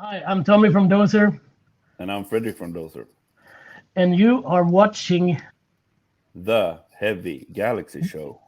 Hi, I'm Tommy from Dozer, And I'm Frederick from Dozer. and you are watching. The Heavy Galaxy Show.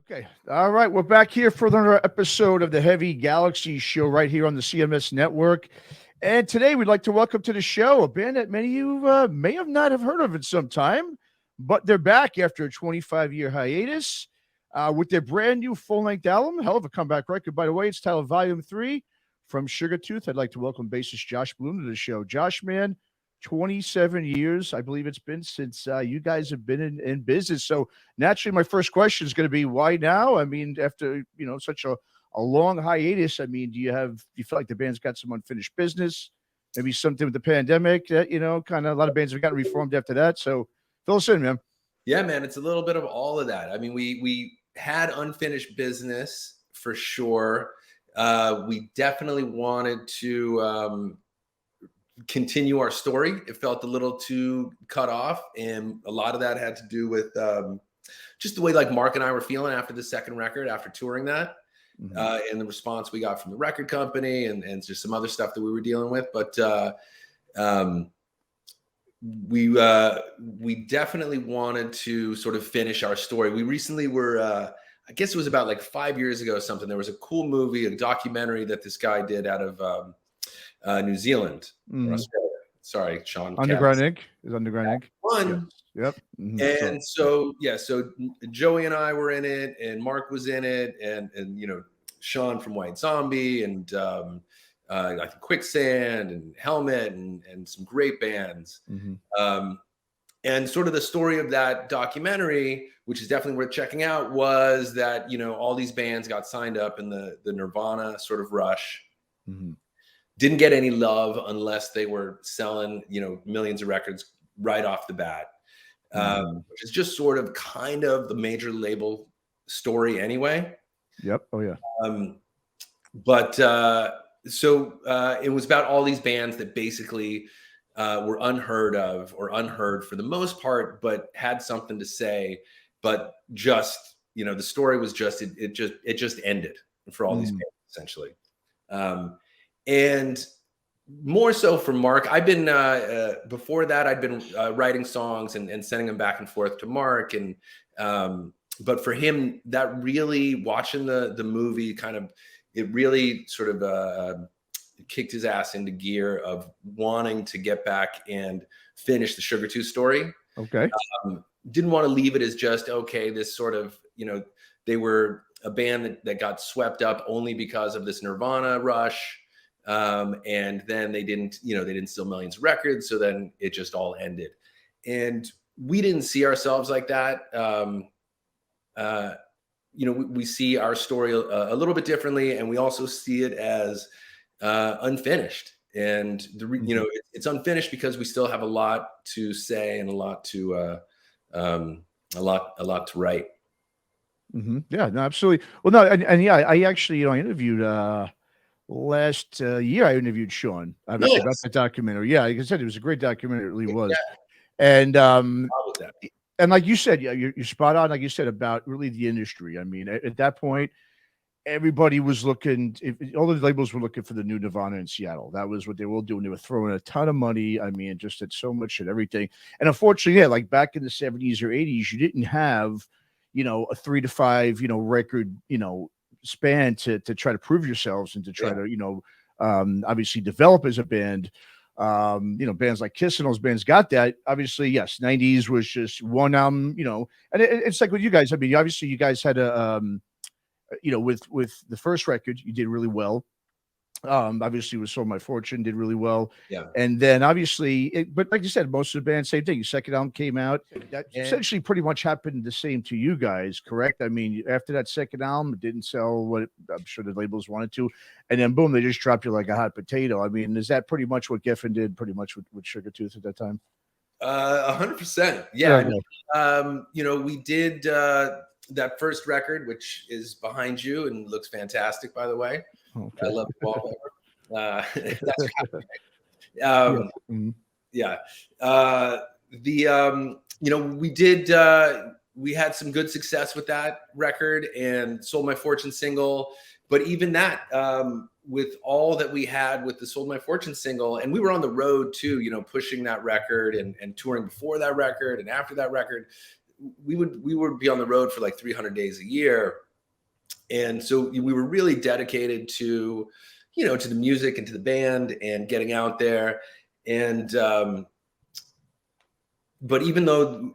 Okay. All right. We're back here for another episode of the Heavy Galaxy Show right here on the CMS Network. And today we'd like to welcome to the show a band that many of you may have not have heard of in some time, but they're back after a 25-year hiatus with their brand new full-length album. Hell of a comeback record, by the way. It's titled Volume 3 from Sugartooth. I'd like to welcome bassist Josh Blum to the show. Josh, man, 27 years, I believe it's been since you guys have been in business. So naturally, my first question is going to be, why now? I mean, after, such a long hiatus, I mean, do you feel like the band's got some unfinished business? Maybe something with the pandemic that, kind of a lot of bands have gotten reformed after that. So fill us in, man. Yeah, man, it's a little bit of all of that. I mean, we had unfinished business for sure. We definitely wanted to continue our story. It felt a little too cut off, and a lot of that had to do with just the way like Mark and I were feeling after the second record, after touring that, and the response we got from the record company, and just some other stuff that we were dealing with. But we definitely wanted to sort of finish our story. We recently were, I guess it was about like 5 years ago or something. There was a cool movie, a documentary that this guy did out of New Zealand or Australia. Sorry, Sean. Underground Inc. Is Underground Inc. One. Yep. And so Joey and I were in it, and Mark was in it, and Sean from White Zombie, and I think Quicksand and Helmet, and some great bands. And sort of the story of that documentary, which is definitely worth checking out, was that all these bands got signed up in the Nirvana sort of rush. Didn't get any love unless they were selling, millions of records right off the bat, which is just sort of kind of the major label story anyway. Yep. Oh, yeah. So it was about all these bands that basically were unheard of or unheard for the most part, but had something to say, but just, the story was just, it just ended for all these bands essentially. And more so for Mark, I've been before that, I'd been writing songs and sending them back and forth to Mark. And but for him, that really watching the movie it really sort of kicked his ass into gear of wanting to get back and finish the Sugartooth story. Okay. Didn't want to leave it as just, okay, this sort of, they were a band that got swept up only because of this Nirvana rush. And then they didn't sell millions of records. So then it just all ended. And we didn't see ourselves like that. We see our story a little bit differently, and we also see it as unfinished. And it's unfinished because we still have a lot to say and a lot to write. Yeah, no, absolutely. Well, no, and yeah, I actually, I interviewed last year. I interviewed Sean about the documentary. Yeah, like I said, it was a great documentary. It really was. Yeah. And like you said, yeah, you're spot on. Like you said about really the industry. I mean, at that point, everybody was looking. All the labels were looking for the new Nirvana in Seattle. That was what they were doing. They were throwing a ton of money. I mean, just at so much and everything. And unfortunately, yeah, like back in the 70s or 80s, you didn't have, a 3 to 5, record, span to try to prove yourselves and to try to, obviously develop as a band. Bands like Kyuss and those bands got that. Obviously, yes, 90s was just one album, and it's like with you guys. I mean, obviously you guys had a, with the first record, you did really well. Obviously, with Sold My Fortune did really well. Yeah. And then obviously, but like you said, most of the band, same thing. Your second album came out. That essentially pretty much happened the same to you guys, correct? I mean, after that second album, it didn't sell what I'm sure the labels wanted to. And then boom, they just dropped you like a hot potato. I mean, is that pretty much what Geffen did pretty much with Sugartooth at that time? 100%. Yeah. You know, we did that first record, which is behind you and looks fantastic, by the way. Okay. I love the wallpaper. That's yeah. You know, we did. We had some good success with that record and Sold My Fortune single, but even that, with all that we had with the Sold My Fortune single, and we were on the road too, you know, pushing that record and touring before that record and after that record, we would be on the road for like 300 days a year. And so we were really dedicated to, you know, to the music and to the band and getting out there. And, but even though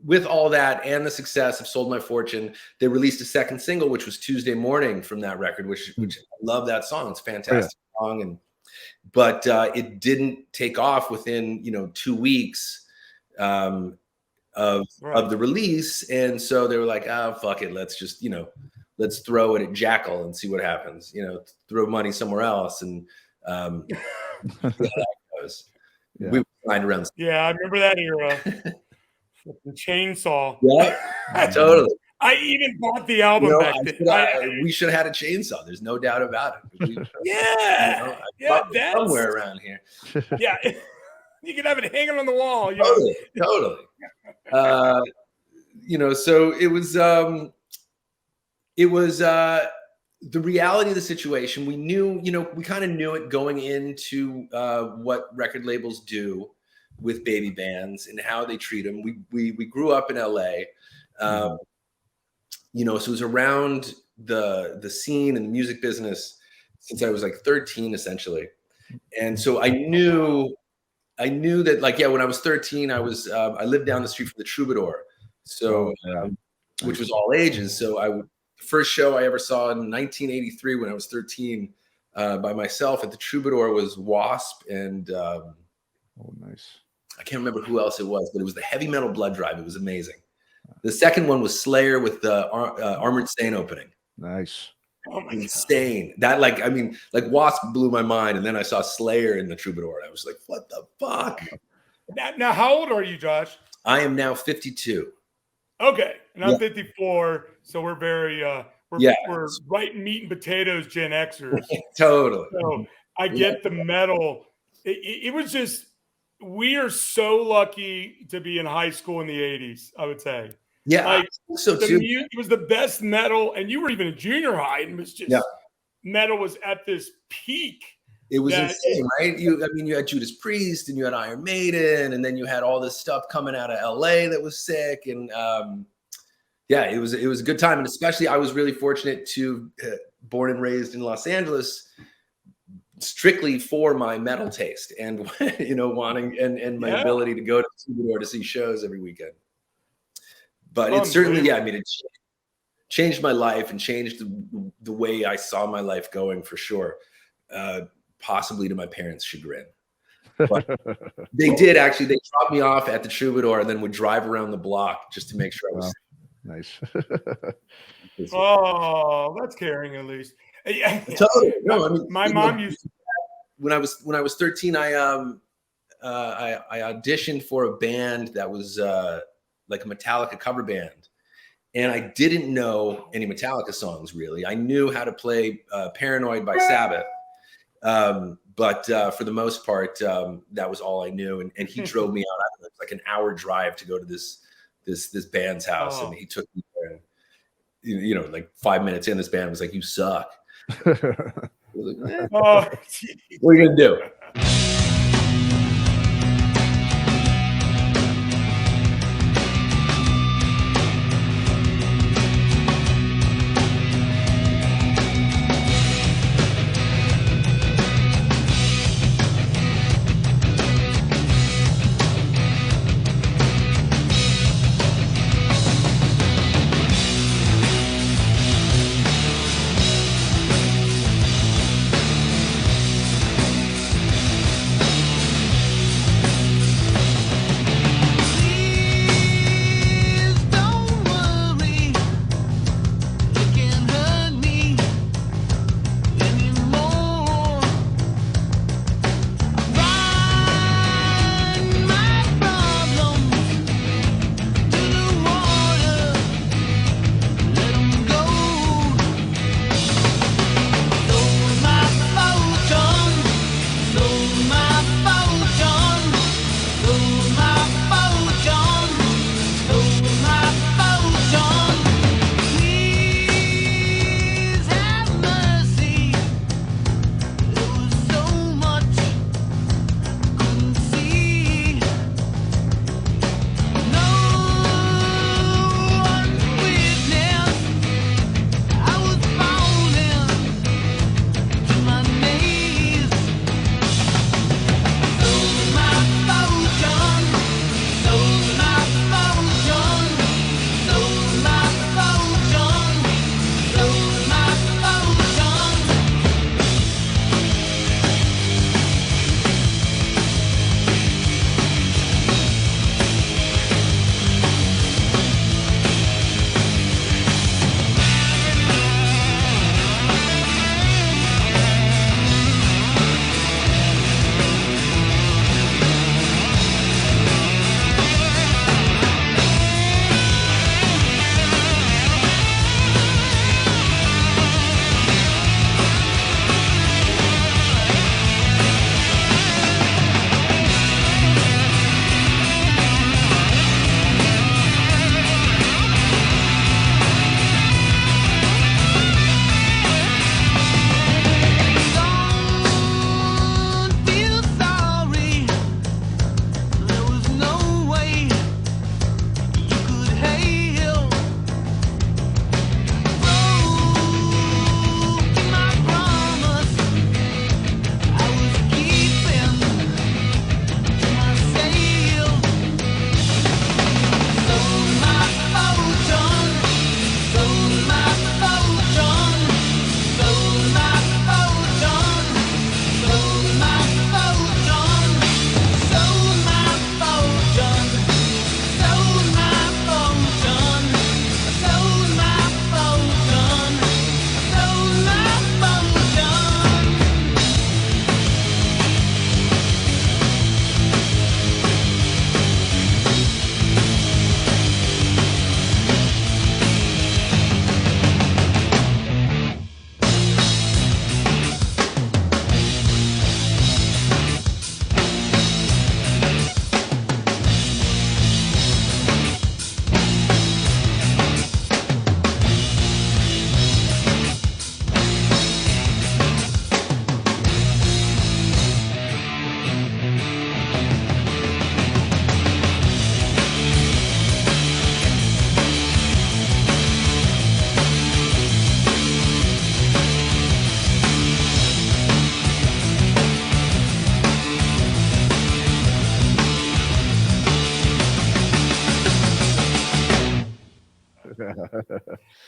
with all that and the success of Sold My Fortune, they released a second single, which was Tuesday Morning from that record, which I love that song. It's a fantastic song. But it didn't take off within, you know, 2 weeks of the release. And so they were like, oh, fuck it. Let's just, you know, let's throw it at Jackal and see what happens, you know, throw money somewhere else. And see how that goes. Yeah. We find around. Yeah, I remember that era. The chainsaw. Yeah, totally. I even bought the album back then. We should have had a chainsaw. There's no doubt about it. You know, that's somewhere around here. Yeah, you could have it hanging on the wall. You totally. You know, so it was the reality of the situation. We knew, you know, we kind of knew it going into what record labels do with baby bands and how they treat them. We grew up in LA, you know, so it was around the scene and the music business since I was like 13, essentially. And so I knew that, like, yeah, when I was 13, I lived down the street from the Troubadour, so which was all ages. So the first show I ever saw in 1983 when I was 13 by myself at the Troubadour was Wasp and nice. I can't remember who else it was, but it was the Heavy Metal Blood Drive. It was amazing. The second one was Slayer with the Armored Saint opening. Nice. Oh my insane. God. That, like, I mean, like Wasp blew my mind, and then I saw Slayer in the Troubadour, and I was like, what the fuck? Now, how old are you, Josh? I am now 52. Okay, and I'm 54, so we're very we're right meat and potatoes Gen Xers. Totally. So I get the metal. It was just, we are so lucky to be in high school in the 80s, I would say. Yeah, like, so too. It was the best metal, and you were even in junior high, and it was just metal was at this peak. It was insane, right? You had Judas Priest, and you had Iron Maiden, and then you had all this stuff coming out of LA that was sick, and it was a good time, and especially I was really fortunate to born and raised in Los Angeles, strictly for my metal taste and wanting and my ability to go to the Troubadour to see shows every weekend. But it certainly, it changed my life and changed the way I saw my life going for sure. Possibly to my parents' chagrin. But they did actually. They dropped me off at the Troubadour and then would drive around the block just to make sure I was nice. Oh, that's caring at least. Yeah. Totally. No, I mean, my mom used to. When I was 13, I auditioned for a band that was like a Metallica cover band, and I didn't know any Metallica songs really. I knew how to play "Paranoid" by Sabbath. But for the most part, that was all I knew. And he drove me out. It was like an hour drive to go to this band's house. And he took me there. And, like 5 minutes in, this band was like, "You suck." I was like, what are you going to do?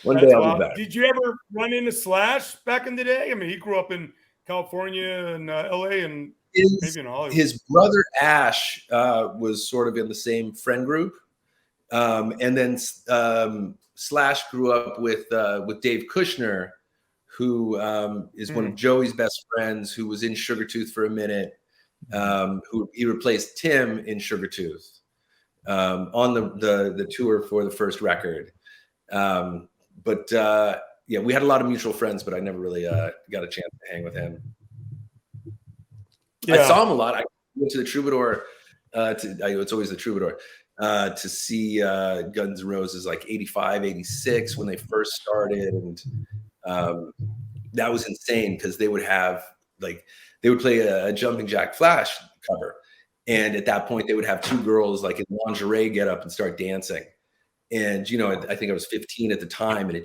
One day I'll be back. Did you ever run into Slash back in the day? I mean, he grew up in California and LA and maybe in Hollywood. His brother Ash was sort of in the same friend group. And then Slash grew up with Dave Kushner, who is one of Joey's best friends, who was in Sugartooth for a minute, who he replaced Tim in Sugartooth on the tour for the first record. But yeah, we had a lot of mutual friends, but I never really got a chance to hang with him. Yeah. I saw him a lot. I went to the Troubadour. It's always the Troubadour to see Guns N' Roses like 85, 86 when they first started. And that was insane because they would play a Jumping Jack Flash cover. And at that point, they would have two girls like in lingerie get up and start dancing. And, you know, I think I was 15 at the time. And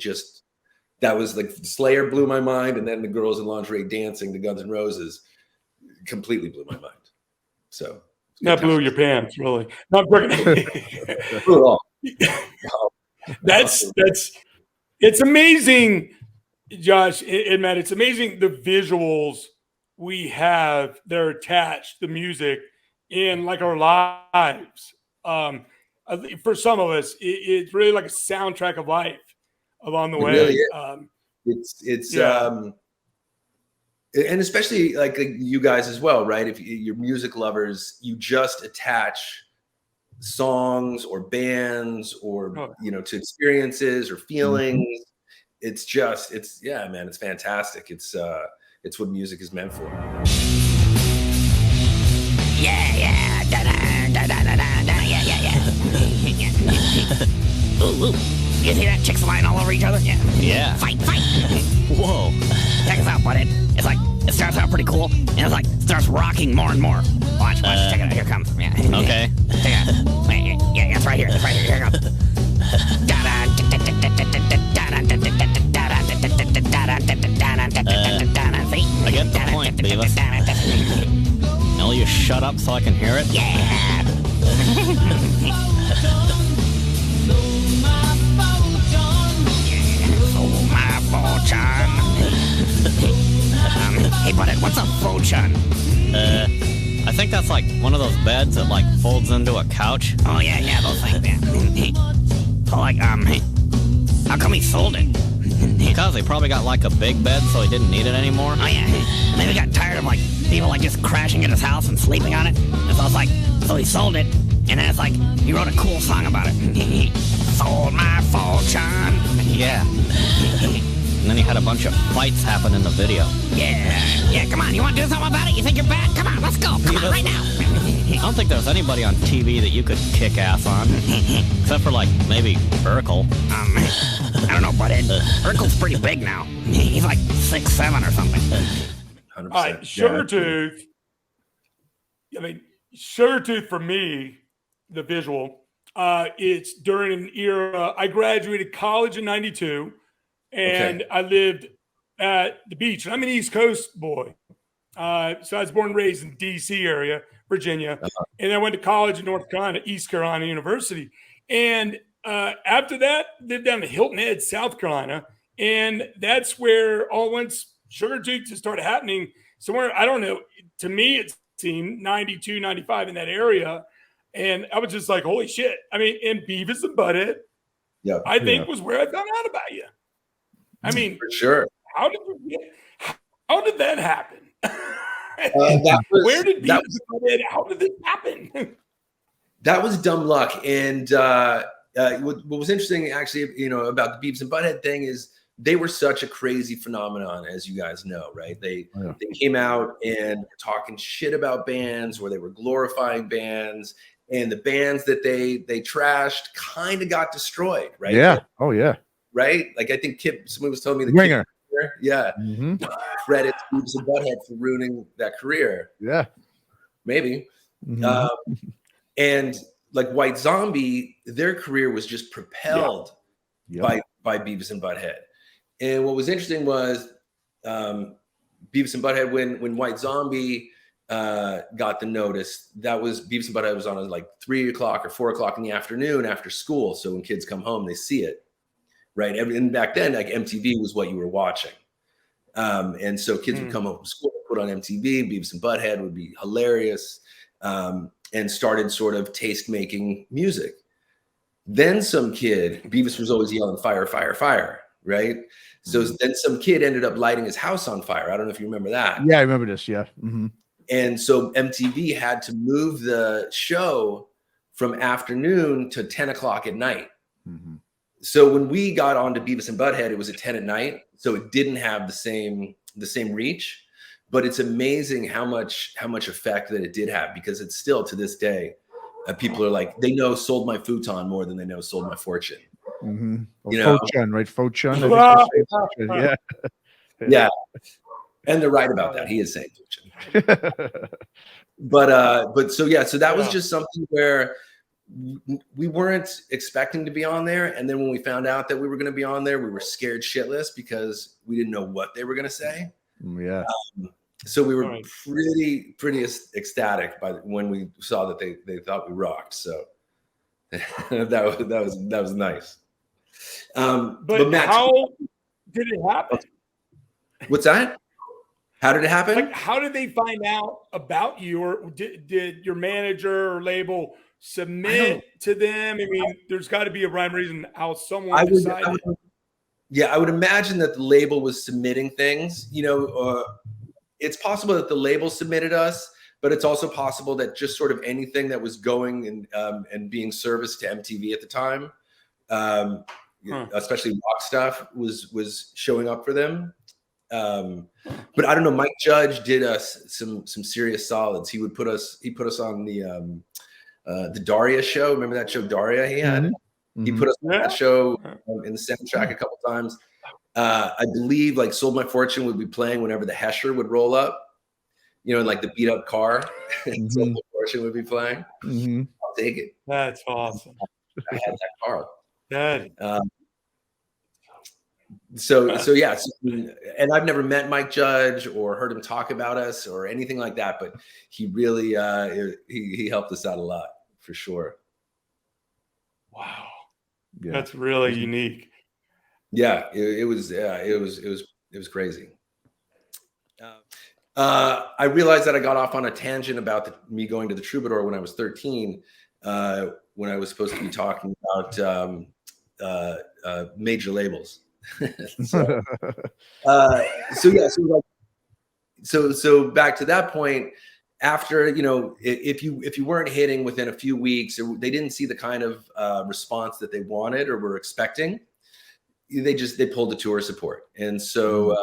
that was like Slayer blew my mind. And then the girls in lingerie dancing to Guns N' Roses completely blew my mind. So that blew your pants, really. Not it's amazing, Josh and Matt. It's amazing the visuals we have that are attached to music in like our lives. For some of us, it's really like a soundtrack of life along the way. Really is. And especially like you guys as well, right? If you're music lovers, you just attach songs or bands or you know, to experiences or feelings. It's man, it's fantastic. It's what music is meant for. Yeah. Ooh. You see that chicks lying all over each other? Yeah. Fight. Whoa. Check us out, Butthead. It's like, it starts out pretty cool, and it's like, starts rocking more and more. Watch, check it out. Here it comes. Yeah. Okay. Check it out. Wait, yeah, it's right here. Here it comes. I get the point, Beavis. Now will you shut up so I can hear it? Yeah. Hey, Butthead, what's a photon? I think that's like one of those beds that like folds into a couch. Oh yeah, those things. Yeah. So like, how come he sold it? Because he probably got like a big bed, so he didn't need it anymore. Oh yeah. Maybe he got tired of like people like just crashing at his house and sleeping on it. And so it's like, so he sold it, and then it's like he wrote a cool song about it. Sold my fortune. Yeah. And then he had a bunch of fights happen in the video. Yeah, come on, you want to do something about it? You think you're bad? Come on, let's go. Come on, right now. I don't think there's anybody on TV that you could kick ass on. Except for, like, maybe Urkel. I don't know, Butthead. Urkel's pretty big now. He's like 6'7" or something. 100%. All right, Sugartooth. I mean, Sugartooth for me, the visual, it's during an era. I graduated college in 92. And I lived at the beach. And I'm an East Coast boy. So I was born and raised in D.C. area, Virginia. And I went to college in North Carolina, East Carolina University. And after that, lived down in Hilton Head, South Carolina. And that's where once Sugartooth started happening, somewhere, I don't know, to me it seemed 92, 95 in that area. And I was just like, holy shit. I mean, and Beavis and Butthead, I think was where I found out about you. I mean, for sure. How did that happen? Where did how did this happen? That was dumb luck. And what was interesting, actually, you know, about the Beavis and Butthead thing is they were such a crazy phenomenon, as you guys know, right? They came out and were talking shit about bands, or they were glorifying bands, and the bands that they trashed kind of got destroyed, right? Yeah. Oh yeah. Right? Like I think somebody was telling me the Ringer. Yeah. Credits Beavis and Butthead for ruining that career. Yeah. Maybe. And like White Zombie, their career was just propelled by Beavis and Butthead. And what was interesting was Beavis and Butthead, when White Zombie got the notice, that was Beavis and Butthead was on like 3 o'clock or 4 o'clock in the afternoon after school. So when kids come home, they see it. right? And back then, like MTV was what you were watching. And so kids would come home from school, put on MTV, Beavis and Butthead would be hilarious, and started sort of taste making music. Then some kid, Beavis was always yelling, fire, fire, fire, right? So then some kid ended up lighting his house on fire. I don't know if you remember that. Yeah, I remember this. Yeah. Mm-hmm. And so MTV had to move the show from afternoon to 10 o'clock at night. Mm-hmm. So when we got onto Beavis and Butthead, it was at 10 at night. So it didn't have the same reach, but it's amazing how much effect that it did have, because it's still to this day, people are like, they know Sold My Futon more than they know Sold My Fortune. Mm-hmm. You know? Fo-chun, right? Fo-chun. Yeah. Yeah. And they're right about that. He is saying Futon. But so that was just something where we weren't expecting to be on there. And then when we found out that we were going to be on there, we were scared shitless because we didn't know what they were going to say. Yeah. So we were pretty ecstatic when we saw that they thought we rocked. So that was nice. But Matt, how did it happen? What's that? How did it happen? Like, how did they find out about you, or did your manager or label submit to them? I mean, there's got to be a rhyme reason how someone decided. I would imagine that the label was submitting things. You know, it's possible that the label submitted us, but it's also possible that just sort of anything that was going and being serviced to MTV at the time, especially rock stuff, was showing up for them. But I don't know. Mike Judge did us some serious solids. He put us on the Daria show. Remember that show Daria he had? Mm-hmm. He put us on that show in the soundtrack a couple times. I believe like Sold My Fortune would be playing whenever the Hesher would roll up, you know, in like the beat up car. And Sold My Fortune would be playing. Mm-hmm. I'll take it. That's awesome. I had that car. Good. So and I've never met Mike Judge or heard him talk about us or anything like that, but he really he helped us out a lot for sure. Wow, that's really unique. Yeah, it was crazy. I realized that I got off on a tangent about me going to the Troubadour when I was 13, when I was supposed to be talking about major labels. So back to that point, after, you know, if you weren't hitting within a few weeks, or they didn't see the kind of response that they wanted or were expecting, they pulled the tour support. And so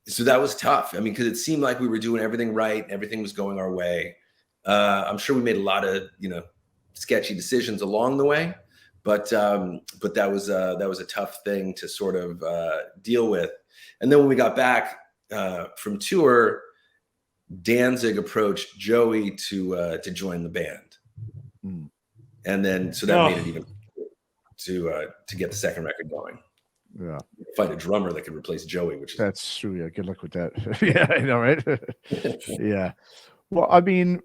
that was tough. I mean, because it seemed like we were doing everything right, everything was going our way. I'm sure we made a lot of, you know, sketchy decisions along the way. But that was a tough thing to sort of deal with. And then when we got back from tour, Danzig approached Joey to join the band, and then so that made it even to get the second record going. Yeah, find a drummer that could replace Joey, that's true. Yeah, good luck with that. Yeah, I know, right? Yeah. Well, I mean,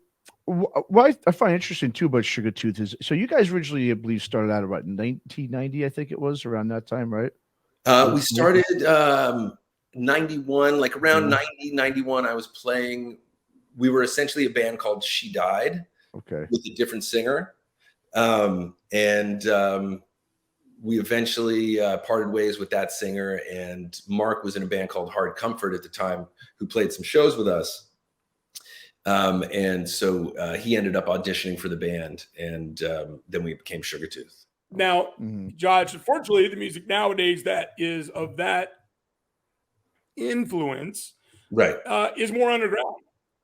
what I find interesting too about Sugartooth is, so you guys originally, I believe, started out about 1990, I think it was around that time, right? We started 91, like around 90, 91. I was playing. We were essentially a band called She Died, with a different singer, and we eventually parted ways with that singer. And Mark was in a band called Hard Comfort at the time, who played some shows with us. And so he ended up auditioning for the band, and then we became Sugartooth. Now, Josh, unfortunately, the music nowadays that is of that influence, right, is more underground.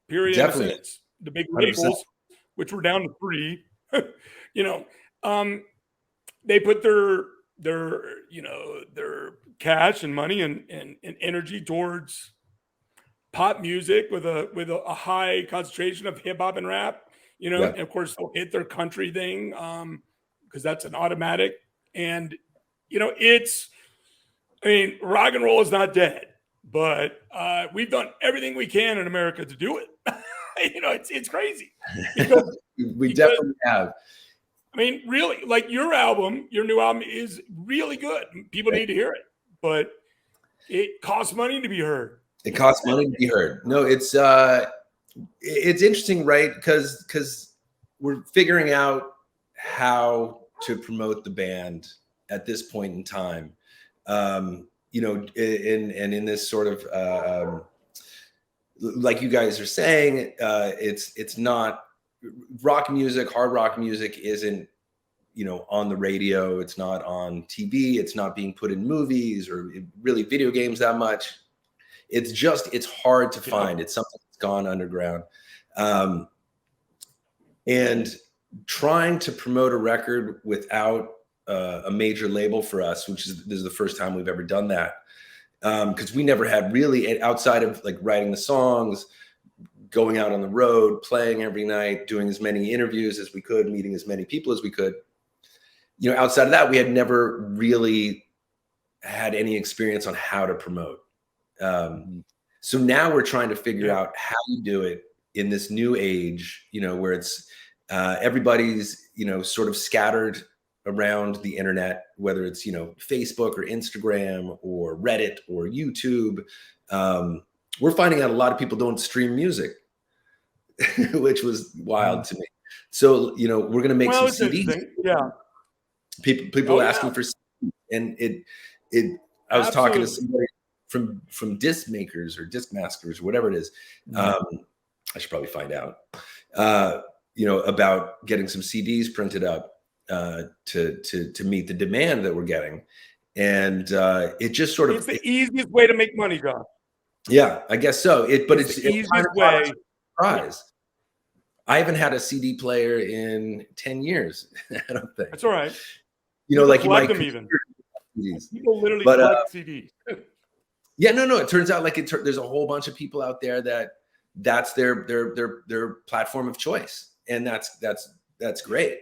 Period. Definitely. The big labels, which were down to 3, you know, they put their cash and money and energy towards pop music with a high concentration of hip hop and rap, you know, and of course they'll hit their country thing because that's an automatic. And, you know, rock and roll is not dead, but we've done everything we can in America to do it. You know, it's crazy. We definitely have. I mean, really, like your album, your new album is really good. People need to hear it, but it costs money to be heard. It costs money to be heard. No, it's interesting, right? Because we're figuring out how to promote the band at this point in time. You know, in this sort of like you guys are saying, it's not rock music, hard rock music isn't, you know, on the radio. It's not on TV. It's not being put in movies or really video games that much. It's hard to find. It's something that's gone underground. And trying to promote a record without a major label for us, this is the first time we've ever done that. Because we never had really, outside of like writing the songs, going out on the road, playing every night, doing as many interviews as we could, meeting as many people as we could. You know, outside of that, we had never really had any experience on how to promote. So now we're trying to figure out how you do it in this new age, you know, where it's everybody's, you know, sort of scattered around the internet, whether it's, you know, Facebook or Instagram or Reddit or YouTube. We're finding out a lot of people don't stream music, which was wild to me. So, you know, we're going to make some CDs. Yeah. People asking for CDs. And I was talking to somebody from disc makers or disc masters, whatever it is. I should probably find out, you know, about getting some CDs printed up to meet the demand that we're getting. And it just sort of, it's the easiest way to make money, John. Yeah, I guess so. It's the easiest kind of way. Surprise. I haven't had a CD player in 10 years. I don't think. That's all right. You know, like you might them even. CDs. People literally collect CDs. Yeah, no. It turns out like there's a whole bunch of people out there that's their platform of choice, and that's great.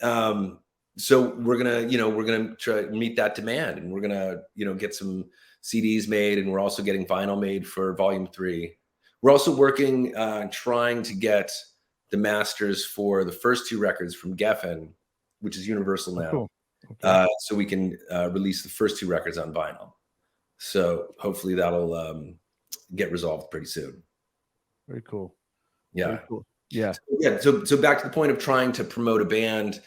So we're gonna try to meet that demand, and we're gonna, you know, get some CDs made, and we're also getting vinyl made for Volume 3. We're also working trying to get the masters for the first 2 records from Geffen, which is Universal now. Cool. Okay. So we can release the first 2 records on vinyl. So hopefully that'll get resolved pretty soon. Very cool. Yeah. Very cool. Yeah. So back to the point of trying to promote a band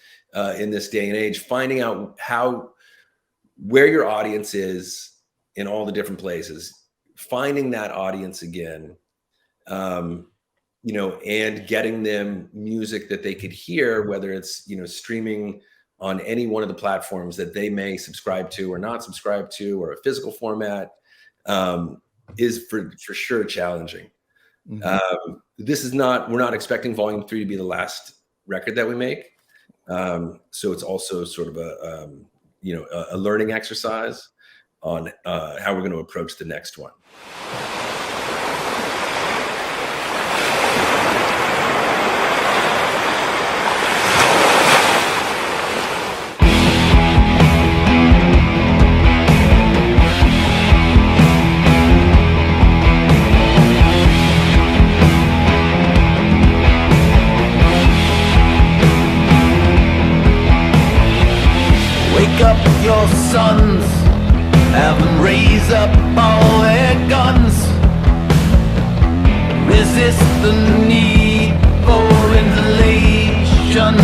in this day and age, finding out where your audience is in all the different places, finding that audience again, you know, and getting them music that they could hear, whether it's, you know, streaming on any one of the platforms that they may subscribe to or not subscribe to, or a physical format, is for sure challenging. Mm-hmm. We're not expecting Volume 3 to be the last record that we make. So it's also sort of a learning exercise on how we're going to approach the next one. Wake up your sons, have them raise up all their guns. Resist the need for inhalation.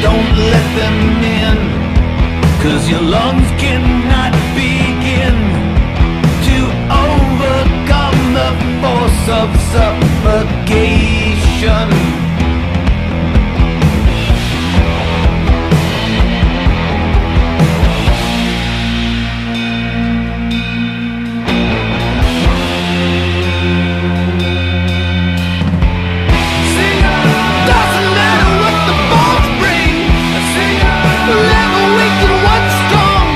Don't let them in, 'cause your lungs cannot begin to overcome the force of suffocation. What's strong?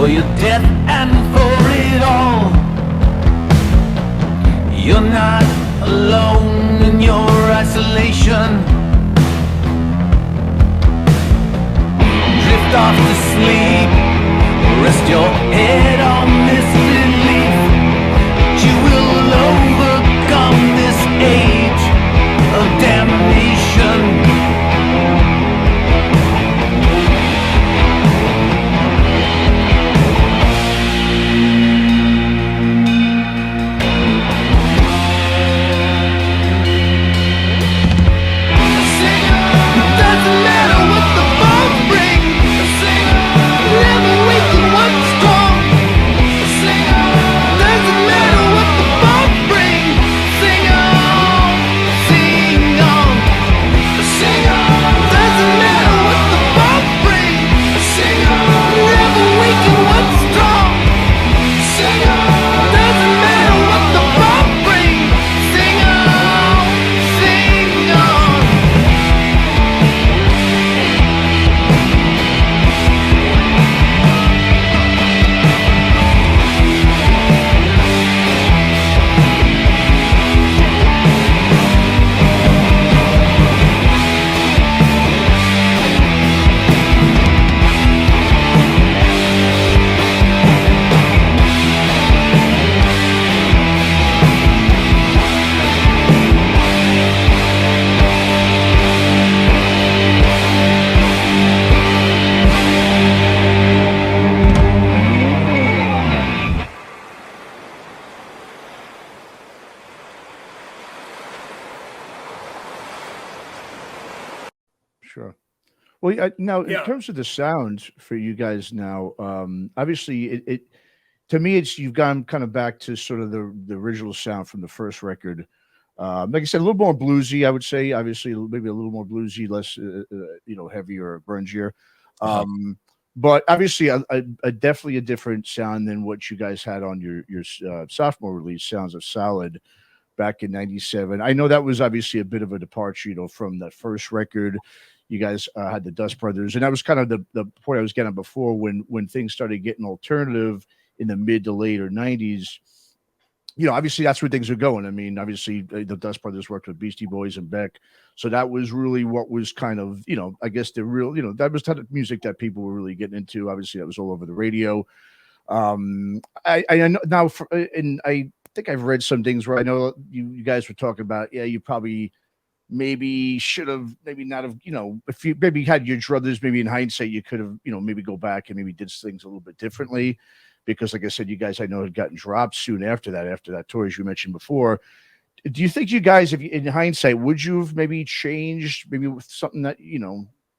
for your death and for it all. You're not alone in your isolation. Drift off to sleep, rest your head on this belief that you will overcome this age of damnation. Sure. Well, now in Yeah. terms of the sound for you guys now, obviously it to me it's you've gone kind of back to sort of the original sound from the first record. Like I said, a little more bluesy, I would say. Obviously, maybe a little more bluesy, less heavier, grungier. But obviously, a definitely a different sound than what you guys had on your sophomore release, Sounds of Solid, back in '97. I know that was obviously a bit of a departure, from that first record. You guys had the Dust Brothers, and that was kind of the point I was getting at before when things started getting alternative in the mid to later '90s. Obviously that's where things are going. I mean, obviously the Dust Brothers worked with Beastie Boys and Beck, so that was really what was kind of, I guess the real, that was kind of music that people were really getting into. Obviously, that was all over the radio. I know now, and I think I've read some things where I know you guys were talking about, you probably maybe should have, maybe not have, if you maybe had your druthers, maybe in hindsight, you could have, maybe go back and maybe did things a little bit differently. Because, like I said, you guys, I know, had gotten dropped soon after that tour, as you mentioned before. Do you think you guys, if you, in hindsight, would you have maybe changed, maybe with something that,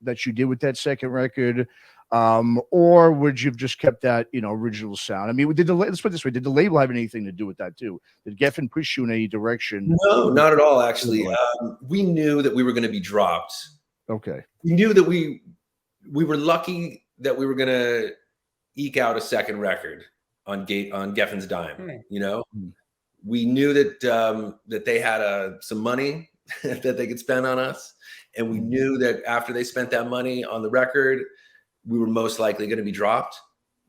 that you did with that second record? Or would you have just kept that, original sound? I mean, let's put it this way, did the label have anything to do with that too? Did Geffen push you in any direction? No, not at all, actually. We knew that we were going to be dropped. Okay. We knew that we were lucky that we were going to eke out a second record on Geffen's dime. We knew that that they had some money that they could spend on us, and we knew that after they spent that money on the record, we were most likely going to be dropped.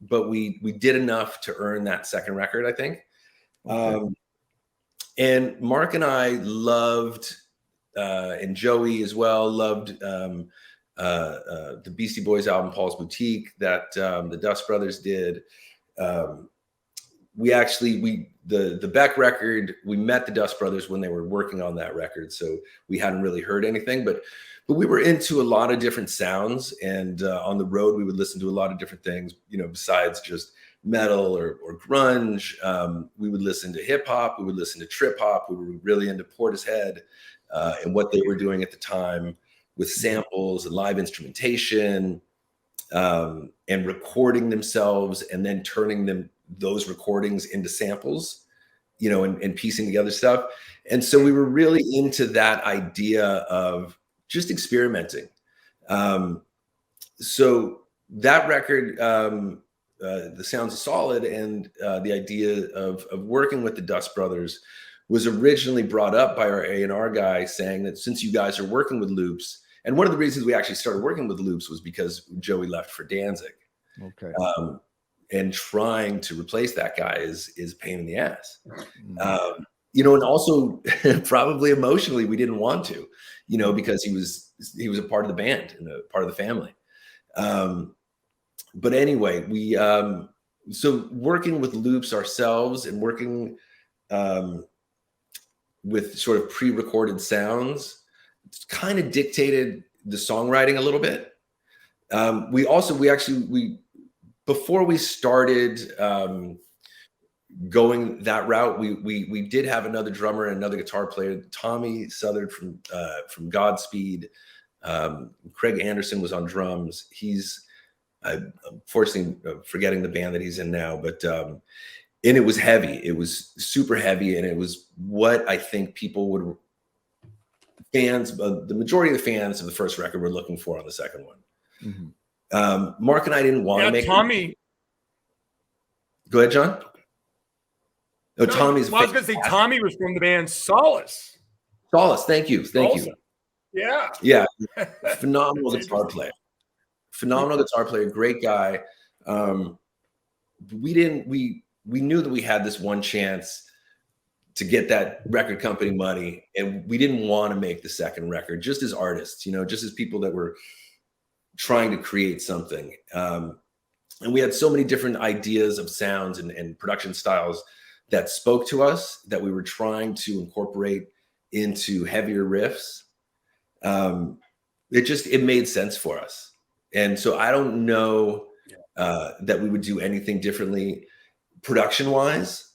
But we did enough to earn that second record, I think. Okay. And Mark and I loved, and Joey as well loved. The Beastie Boys album, Paul's Boutique, that the Dust Brothers did. The Beck record, we met the Dust Brothers when they were working on that record, so we hadn't really heard anything, but we were into a lot of different sounds, and on the road we would listen to a lot of different things, besides just metal or grunge. We would listen to hip hop, we would listen to trip hop. We were really into Portishead and what they were doing at the time, with samples and live instrumentation, and recording themselves and then turning those recordings into samples, and piecing together stuff. And so we were really into that idea of just experimenting. So that record, the Sounds of Solid, and the idea of working with the Dust Brothers was originally brought up by our A&R guy, saying that since you guys are working with loops, and one of the reasons we actually started working with loops was because Joey left for Danzig. Okay. and trying to replace that guy is a pain in the ass. You know, and also probably emotionally we didn't want to, you know, because he was a part of the band and a part of the family. But anyway, we so working with loops ourselves and working with sort of pre-recorded sounds kind of dictated the songwriting a little bit. Before we started going that route, we did have another drummer and another guitar player, Tommy Southard from Godspeed. Craig Anderson was on drums. He's unfortunately forgetting the band that he's in now, but and it was heavy. It was super heavy, and it was what I think the majority of the fans of the first record were looking for on the second one. Mm-hmm. Mark and I didn't want to make Tommy. Go ahead, John. Oh, Tommy's. Well, I was going to say Tommy was from the band Solace. Solace, thank you. Yeah. Yeah, phenomenal guitar player. Phenomenal guitar player, great guy. We knew that we had this one chance to get that record company money, and we didn't want to make the second record just as artists, you know, just as people that were trying to create something. And we had so many different ideas of sounds and production styles that spoke to us that we were trying to incorporate into heavier riffs. It made sense for us. And so I don't know that we would do anything differently production wise.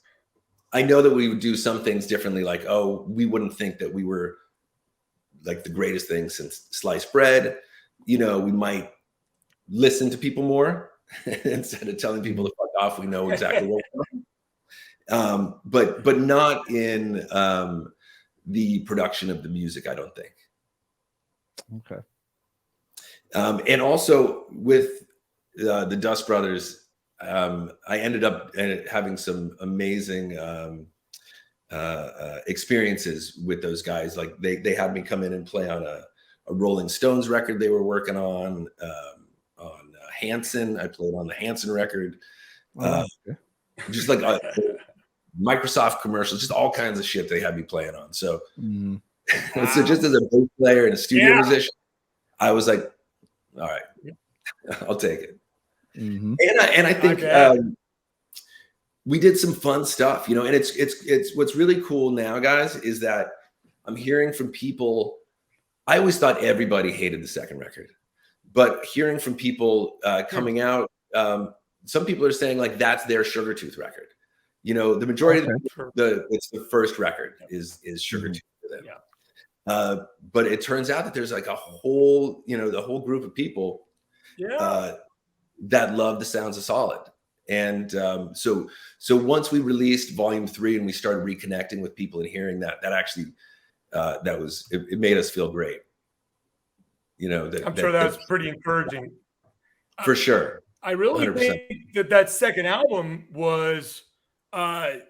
I know that we would do some things differently, like, we wouldn't think that we were like the greatest thing since sliced bread. You know, we might listen to people more instead of telling people to fuck off. We know exactly what we're doing. But not in the production of the music, I don't think. Okay. And also with the Dust Brothers, I ended up having some amazing experiences with those guys. Like they had me come in and play on a Rolling Stones record they were working on Hanson. I played on the Hanson record. Just like Microsoft commercials, just all kinds of shit they had me playing on. So, so just as a bass player and a studio musician, I was like, all right, I'll take it. Mm-hmm. And I think we did some fun stuff, you know, and it's what's really cool now, guys, is that I'm hearing from people. I always thought everybody hated the second record, but hearing from people coming out, some people are saying like that's their Sugartooth record. You know, the majority of it's the first record is Sugartooth for them. Yeah. But it turns out that there's like a whole, you know, the whole group of people that love the sounds of Solid. And so once we released Volume 3 and we started reconnecting with people and hearing that actually it made us feel great. You know, I'm sure that's pretty encouraging. For sure. I really 100%. Think that second album was a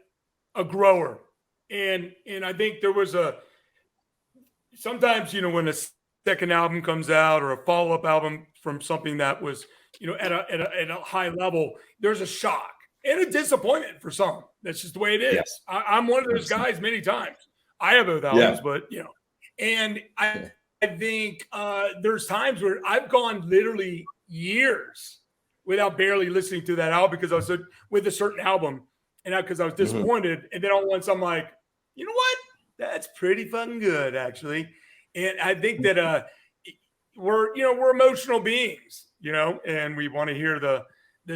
grower. And I think there was sometimes, you know, when a second album comes out or a follow-up album from something that was, you know, at a high level, there's a shock and a disappointment for some. That's just the way it is. Yes. I'm one of those guys many times. I have those albums, but, you know, and I think there's times where I've gone literally years without barely listening to that album because I was with a certain album and because I was disappointed. And then all at once I'm like, you know what? That's pretty fucking good, actually. And I think that we're emotional beings, you know, and we want to hear the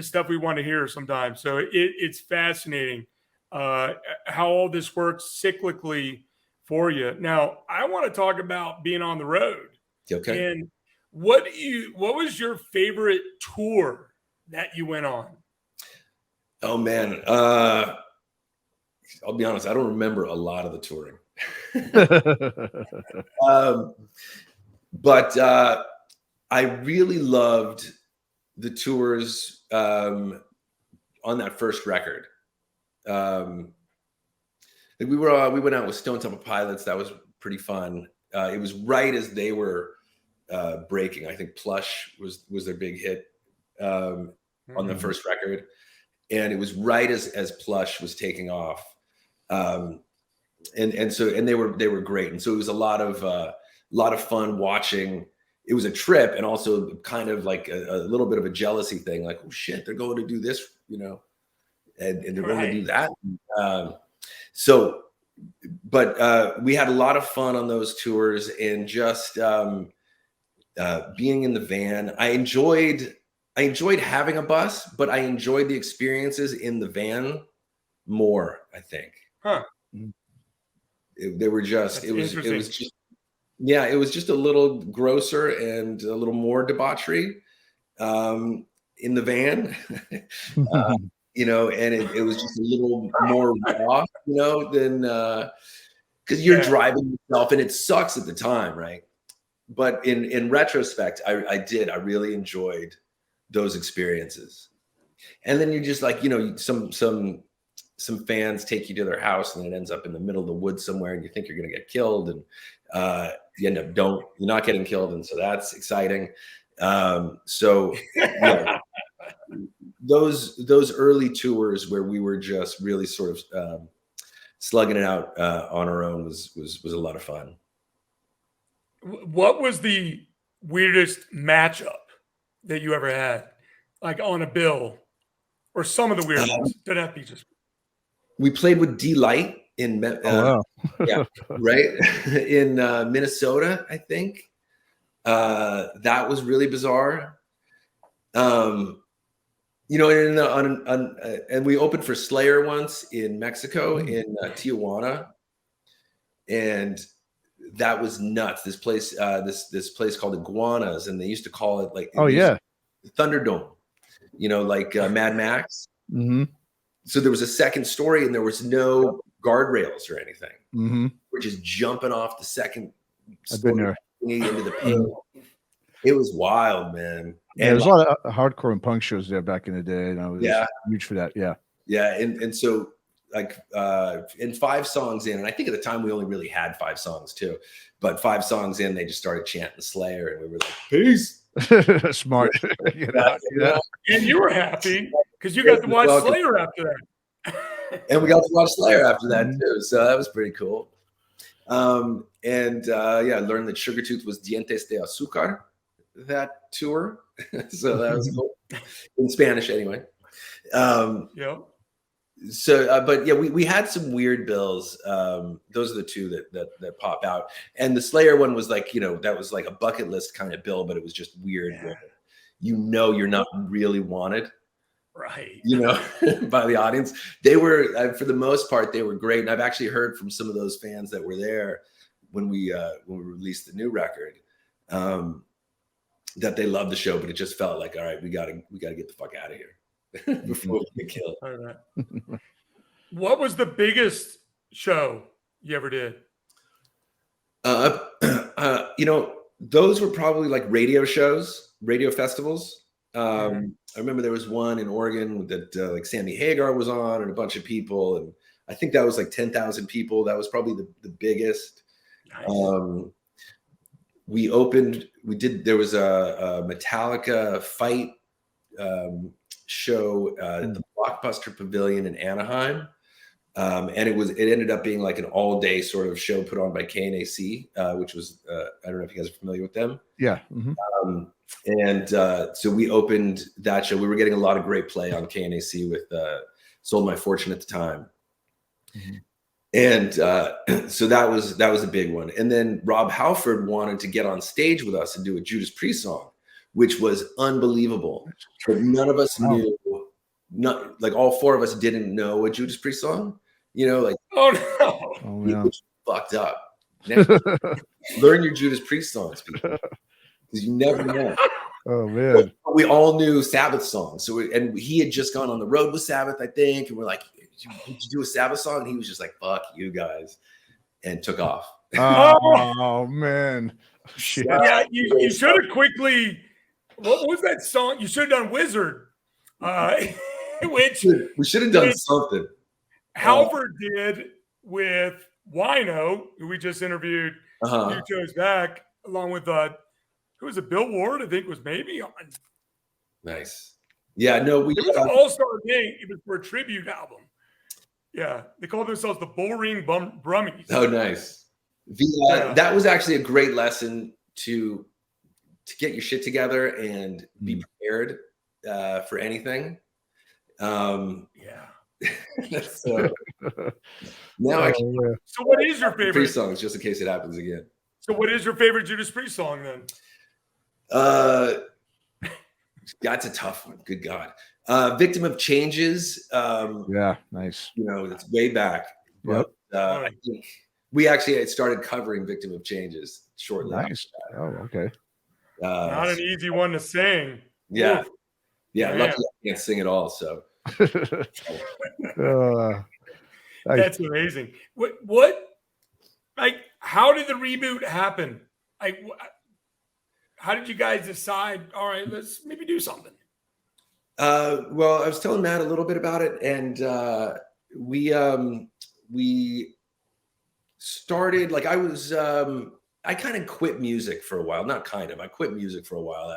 stuff we want to hear sometimes. So it's fascinating how all this works cyclically for you. Now, I want to talk about being on the road. Okay. And what was your favorite tour that you went on? Oh man, I'll be honest, I don't remember a lot of the touring. But I really loved the tours on that first record. We went out with Stone Temple Pilots. That was pretty fun. It was right as they were breaking. I think Plush was their big hit on the first record. and it was right as Plush was taking off. And they were great. And so it was a lot of fun watching. It was a trip, and also kind of like a little bit of a jealousy thing. Like, oh shit, they're going to do this, you know, and they're going to do that. But we had a lot of fun on those tours, and just being in the van. I enjoyed having a bus, but I enjoyed the experiences in the van more, I think. Huh. It was just a little grosser and a little more debauchery in the van. You know, and it was just a little more raw, you know, than because you're driving yourself, and it sucks at the time, right? But in retrospect, I really enjoyed those experiences. And then you're just like, you know, some fans take you to their house, and then it ends up in the middle of the woods somewhere, and you think you're going to get killed, and you end up you're not getting killed, and so that's exciting. So yeah. Those early tours where we were just really sort of slugging it out on our own was a lot of fun. What was the weirdest matchup that you ever had, like on a bill, or some of the weird ones? Don't have to be just. We played with Deee-Light in right in Minnesota, I think. That was really bizarre. You know, and we opened for Slayer once in Mexico, in Tijuana, and that was nuts. This place, this place called Iguanas, and they used to call it like Thunderdome. You know, like Mad Max. Mm-hmm. So there was a second story, and there was no guardrails or anything. Mm-hmm. We're just jumping off the second story into the pit. It was wild, man. Yeah, there's a lot of hardcore and punk shows there back in the day, and I was huge for that. Yeah, yeah, and so like in 5 songs in, and I think at the time we only really had 5 songs too, but 5 songs in, they just started chanting Slayer, and we were like, peace. Smart. And you were happy because you got to watch Slayer after that. And we got to watch Slayer after that too, so that was pretty cool. I learned that Sugartooth was Dientes de Azúcar that tour. So that was cool in Spanish anyway. So but yeah, we had some weird bills. Those are the two that pop out, and the Slayer one was like, you know, that was like a bucket list kind of bill, but it was just weird. You know, you're not really wanted, right? You know, by the audience. They were for the most part, they were great, and I've actually heard from some of those fans that were there when we released the new record, that they loved the show, but it just felt like, all right, we gotta get the fuck out of here before we get killed. All right. What was the biggest show you ever did? You know, those were probably like radio shows, radio festivals. I remember there was one in Oregon that like Sammy Hagar was on, and a bunch of people, and I think that was like 10,000 people. That was probably the biggest. Nice. There was a Metallica fight show at the Blockbuster Pavilion in Anaheim. And it ended up being like an all-day sort of show put on by KNAC, which was, I don't know if you guys are familiar with them. Yeah. Mm-hmm. So we opened that show. We were getting a lot of great play on KNAC with Sold My Fortune at the time. Mm-hmm. And so that was a big one. And then Rob Halford wanted to get on stage with us and do a Judas Priest song, which was unbelievable. But none of us knew, not like all 4 of us didn't know a Judas Priest song. You know, like, it was fucked up. Learn your Judas Priest songs, people, because you never know. Oh man, we all knew Sabbath songs. So and he had just gone on the road with Sabbath, I think, and we're like, did you do a Sabbath song? And he was just like, fuck you guys, and took off. Oh man. Shit. Yeah, you should have quickly. What was that song? You should have done Wizard. Which we should have done something. Halford did with Wino, who we just interviewed. You chose back along with who was it? Bill Ward, I think, was maybe on. Nice. Yeah, no, we. It was an all-star thing. It was for a tribute album. Yeah, they called themselves the Bullring Brummies. Oh, nice. That was actually a great lesson to get your shit together and be prepared for anything. So now, so what is your favorite Priest songs, just in case it happens again? So what is your favorite Judas Priest song then? That's a tough one. Good God. Victim of Changes. Yeah, nice. You know, it's way back. Yep. But, I think we actually had started covering Victim of Changes shortly. Nice. Oh, okay. Not an easy one to sing. Yeah. Oof. Yeah. Man. Luckily I can't sing at all. So that's amazing. What like how did the reboot happen? Like how did you guys decide, all right, let's maybe do something? Well, I was telling Matt a little bit about it, and we started, like, I kind of quit music for a while. Not kind of, I quit music for a while.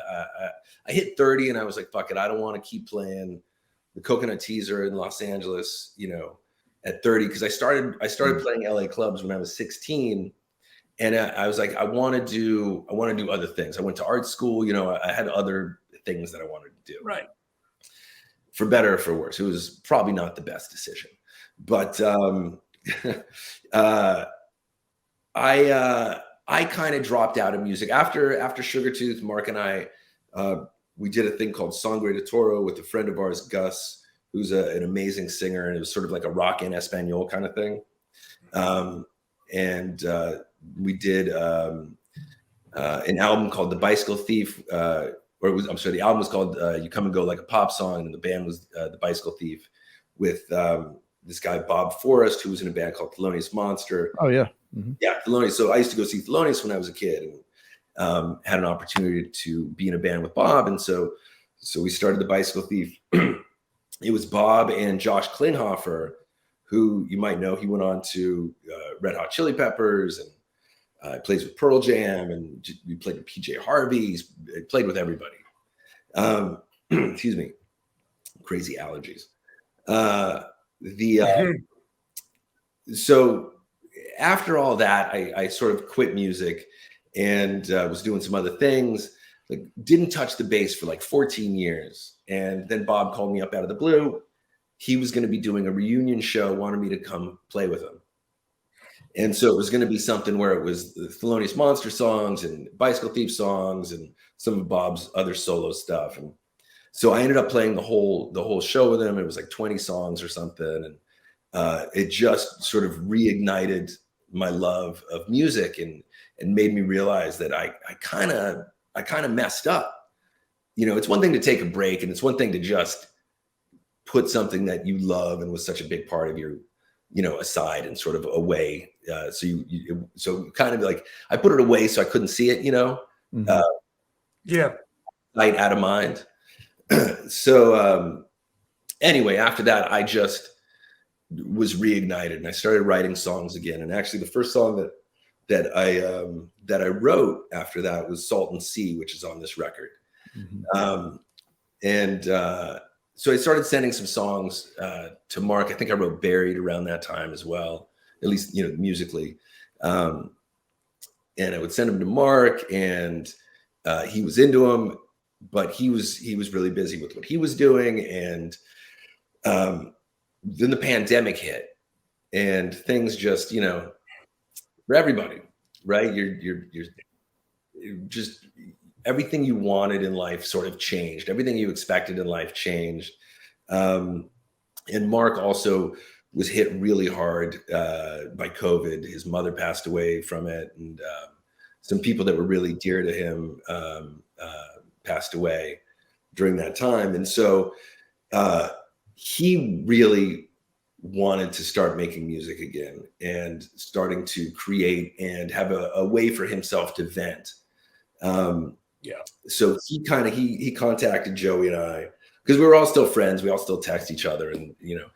I hit 30 and I was like, fuck it, I don't want to keep playing the Coconut Teaser in Los Angeles, you know, at 30, because I started playing LA clubs when I was 16. And I was like, I want to do other things. I went to art school, you know, I had other things that I wanted to do. Right. For better or for worse. It was probably not the best decision. But I kind of dropped out of music. After Sugartooth, Mark and I, we did a thing called Sangre de Toro with a friend of ours, Gus, who's an amazing singer. And it was sort of like a rock in Espanol kind of thing. We did an album called The Bicycle Thief, the album was called You Come and Go Like a Pop Song, and the band was The Bicycle Thief with this guy, Bob Forrest, who was in a band called Thelonious Monster. Oh, yeah. Mm-hmm. Yeah, Thelonious. So I used to go see Thelonious when I was a kid, and had an opportunity to be in a band with Bob. And so we started The Bicycle Thief. It was Bob and Josh Klinghoffer, who you might know. He went on to Red Hot Chili Peppers, and plays with Pearl Jam, and we played with PJ Harvey. He played with everybody. Excuse me, crazy allergies. So after all that, I sort of quit music and was doing some other things. Like, didn't touch the bass for like 14 years. And then Bob called me up out of the blue. He was going to be doing a reunion show, wanted me to come play with him. And so it was going to be something where it was the Thelonious Monster songs and Bicycle Thief songs and some of Bob's other solo stuff. And so I ended up playing the whole show with him. It was like 20 songs or something. And it just sort of reignited my love of music and made me realize that I kind of messed up. You know, it's one thing to take a break, and it's one thing to just put something that you love and was such a big part of your, you know, aside and sort of away. So kind of like I put it away so I couldn't see it, you know. Yeah. Sight out of mind. So anyway, after that, I just was reignited and I started writing songs again. And actually, the first song that I wrote after that was Salt and Sea, which is on this record. So I started sending some songs to Mark. I think I wrote Buried around that time as well, at least, you know, musically. And I would send them to Mark, and he was into them, but he was really busy with what he was doing. And then the pandemic hit, and things just, you know, for everybody, right? You're just, everything you wanted in life sort of changed. Everything you expected in life changed. And Mark also was hit really hard by COVID. His mother passed away from it. And some people that were really dear to him passed away during that time. And so he really wanted to start making music again and starting to create and have a way for himself to vent. So he contacted Joey and I, because we were all still friends. We all still text each other, and, you know,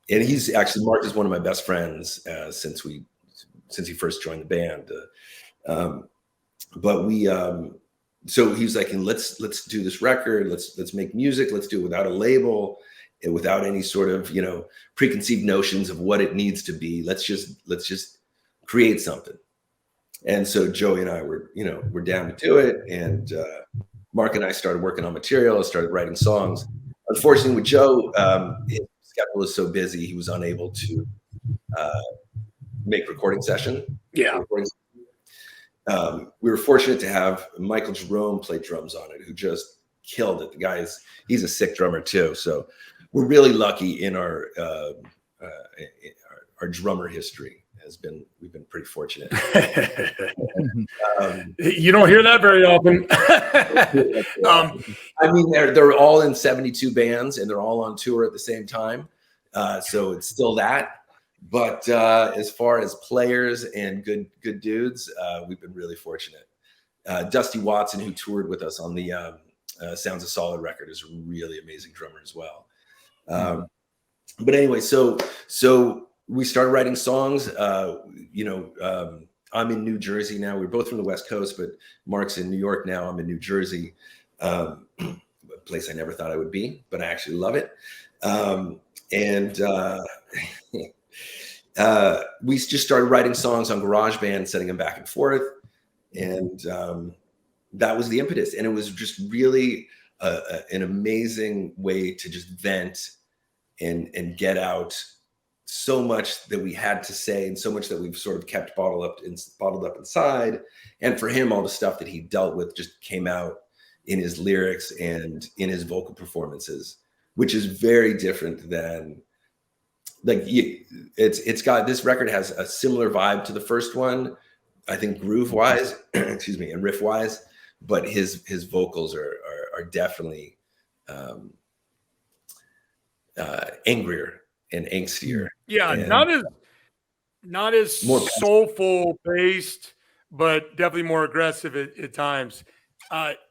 and he's actually, Mark is one of my best friends since he first joined the band. But so he was like, let's do this record. Let's make music. Let's do it without a label and without any sort of, you know, preconceived notions of what it needs to be. Let's just create something. And so Joey and I were down to do it. And Mark and I started working on material, started writing songs. Unfortunately with Joe, his schedule was so busy, he was unable to make recording session. Yeah. We were fortunate to have Michael Jerome play drums on it, who just killed it. The guy he's a sick drummer too. So we're really lucky in our drummer history. We've been pretty fortunate. You don't hear that very often. I mean, they're all in 72 bands and they're all on tour at the same time. So it's still that. But as far as players and good dudes, we've been really fortunate. Dusty Watson, who toured with us on the Sounds of Solid record, is a really amazing drummer as well. But anyway, so we started writing songs. I'm in New Jersey now. We're both from the West Coast, but Mark's in New York now. I'm in New Jersey, a place I never thought I would be, but I actually love it. We just started writing songs on GarageBand, sending them back and forth. And that was the impetus. And it was just really an amazing way to just vent and get out so much that we had to say and so much that we've sort of kept bottled up inside. And for him, all the stuff that he dealt with just came out in his lyrics and in his vocal performances, which is very different than it's got, this record has a similar vibe to the first one, I think groove wise, excuse me, and riff wise, but his vocals are definitely angrier and angstier. Yeah, and not as more soulful based, but definitely more aggressive at times.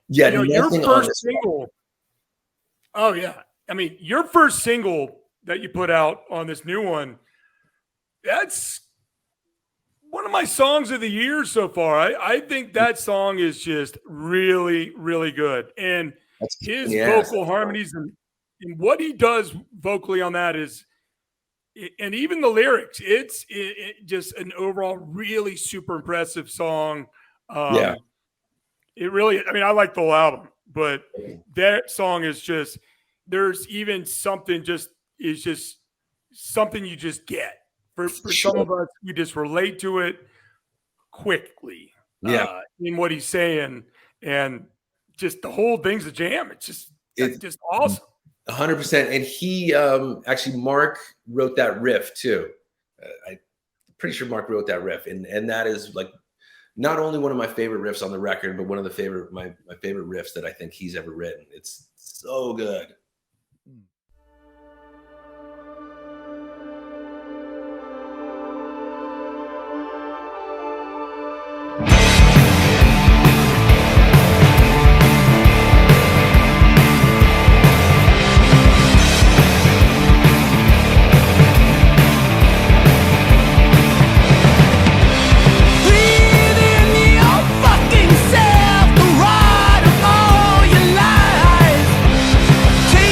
Your first single. Oh yeah, I mean, your first single that you put out on this new one, that's one of my songs of the year so far. I think that song is just really, really good. And his vocal harmonies and what he does vocally on that is, and even the lyrics, it's just an overall really super impressive song. It really, I mean, I like the whole album, but that song is just, there's even something is just something you just get. For some of us, you just relate to it quickly. In what he's saying, and just the whole thing's a jam. It's just awesome. 100%. And he actually, Mark wrote that riff too. I'm pretty sure Mark wrote that riff, and that is like not only one of my favorite riffs on the record, but one of the my favorite riffs that I think he's ever written. It's so good. Take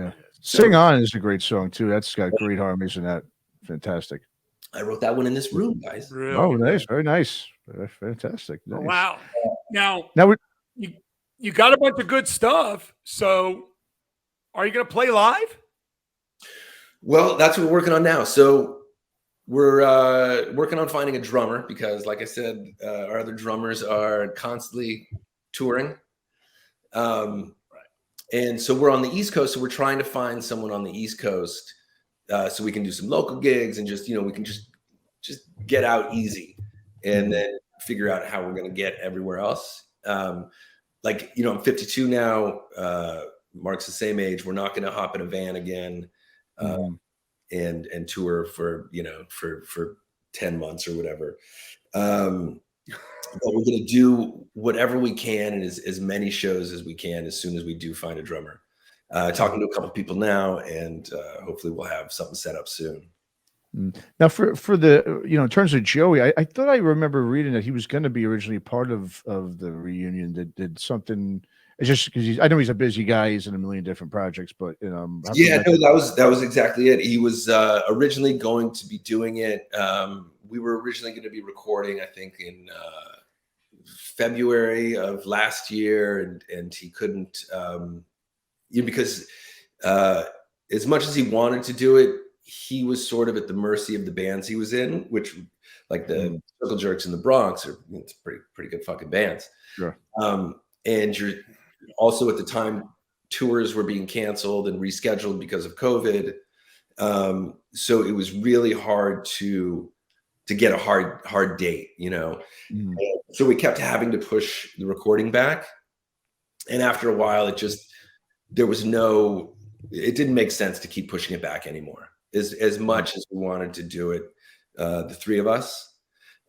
Yeah. Sing On is a great song too. That's got great harmonies in that. Fantastic. I wrote that one in this room, guys. Really? Oh, nice. Very nice. Fantastic. Oh, Nice. wow. Now Now you got a bunch of good stuff. So are you going to play live? Well, that's what we're working on now. So we're working on finding a drummer because, like I said, our other drummers are constantly touring. And so we're on the East Coast. So we're trying to find someone on the East Coast so we can do some local gigs and just, we can just get out easy and then figure out how we're going to get everywhere else. I'm 52 now. Mark's the same age. We're not going to hop in a van again and tour for 10 months or whatever. But we're going to do whatever we can and as many shows as we can as soon as we do find a drummer. Talking to a couple people now, and hopefully we'll have something set up soon. Now, for the in terms of Joey, I thought I remember reading that he was going to be originally part of the reunion. That did something. It's just because I know he's a busy guy. He's in a million different projects, but that was exactly it. He was originally going to be doing it. We were originally going to be recording, I think, in February of last year, and he couldn't because as much as he wanted to do it, he was sort of at the mercy of the bands he was in, which like the Circle Jerks in the Bronx are it's pretty good fucking bands. Sure. And you're also at the time tours were being canceled and rescheduled because of COVID. So it was really hard to get a hard date, So we kept having to push the recording back. And after a while, it didn't make sense to keep pushing it back anymore. As much as we wanted to do it, the three of us,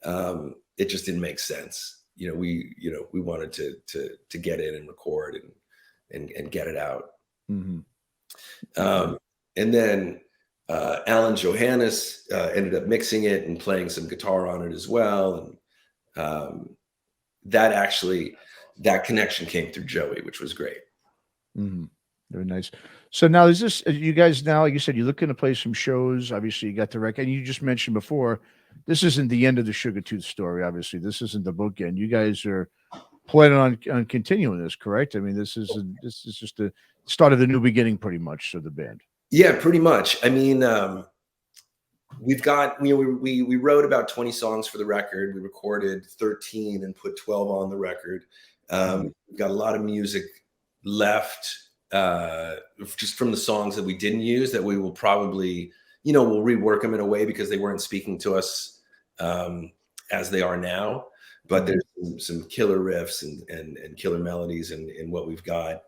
it just didn't make sense. We wanted to get in and record and get it out. And then Alan Johannes ended up mixing it and playing some guitar on it as well. And that connection came through Joey, which was great. Very nice. So now is this, you guys now, like you said, you're looking to play some shows. Obviously you got the record, and you just mentioned before, this isn't the end of the Sugartooth story. Obviously this isn't the bookend. You guys are planning on continuing this, correct? I mean, this is just the start of the new beginning pretty much of the band. Yeah, pretty much. I mean, we've got, we wrote about 20 songs for the record. We recorded 13 and put 12 on the record. We've got a lot of music left, just from the songs that we didn't use that we will probably, we'll rework them in a way because they weren't speaking to us as they are now. But there's some killer riffs and killer melodies in what we've got.